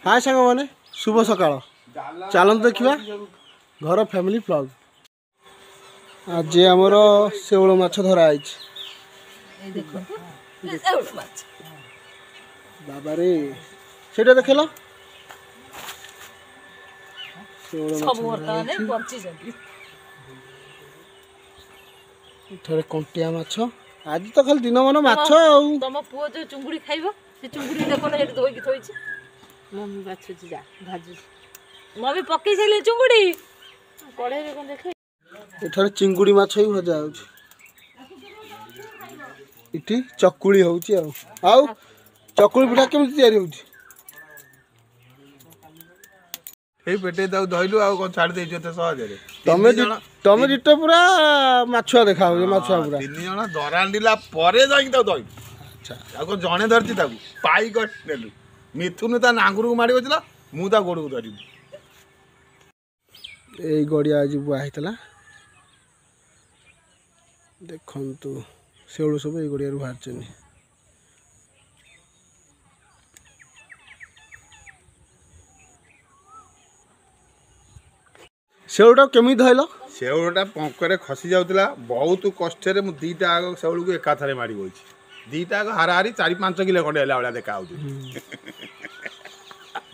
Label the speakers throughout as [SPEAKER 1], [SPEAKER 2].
[SPEAKER 1] हाय सांग मैंने शुभ सकाळ चलत देखा घर फैमिली ब्लॉग। आज आमर शेउल माछ धरा बाबा रे सेटा देखल थे कंटिया माछ आज तो खाली दिन मन माछ
[SPEAKER 2] तुम पुओ जो चुंगुड़ी खाइबो से चुंगुड़ी देखो ना हेड धोई थोइछि मम्मी बाछुछि जा भाजु मम्मी पक्की छैले चुंगुड़ी कड़े रे कोन देखे
[SPEAKER 1] एठारे चिंगुड़ी माछ ही भजा होछि इटी चकुली होछि आउ चकुली पिठा केमति तयारी होछि
[SPEAKER 3] ए पेटे दाउ धइलु आ कोन छाड़ देइछ त सहज रे
[SPEAKER 1] तमे डिटो पूरा माछुआ देखा हो माछुआ पूरा
[SPEAKER 3] तीन जण दरांडिला परे जाई त दइ अच्छा आ को जणे धरती ताकू पाई कट नेलु मिथुन ता नांगुरु को मारी बचला मु ता गोड़ को धरि
[SPEAKER 1] ए गड़िया आज बुआ हेतला देखंतु सेउल सब ए गड़िया रु बाहर चनी सेउटा केमी धइल
[SPEAKER 3] सेउलटा पंकरे खसी जाउतला बहुत कष्ट रे मु दीटा आग सेउल को एका थारे मारी होइछि दीटा आग हाराहारी 4-5 किलो खंडे हला वाला देखा होछि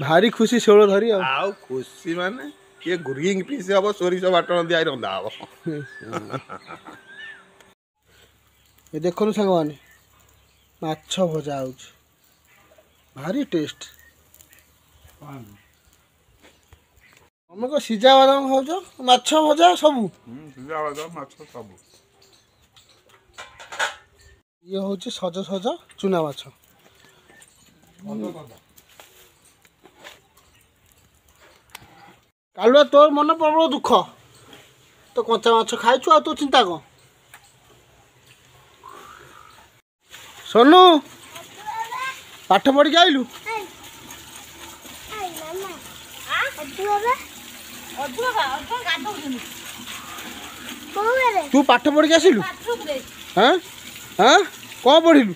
[SPEAKER 1] भारी खुशी सेउल धरी
[SPEAKER 3] आउ खुशी माने के ग्रीन पीस हबो सोरिस बाटन दिया रंदा हबो
[SPEAKER 1] ये देखो संग माने माछ भजा होछि भारी टेस्ट हम को सीजा बादाम खाऊ माछ भजा सब
[SPEAKER 3] सीजा बादाम माछ सब
[SPEAKER 1] ये होछि सज सज चुना माछ कालुआ तोर मन प्रबल दुख तो कंचा माछ खाइछु आ तो चिंता को सोनू पाठ पढ़ी आइलु तू पाठ पढ़ी आसिलु हाँ हाँ कौन पढ़िलु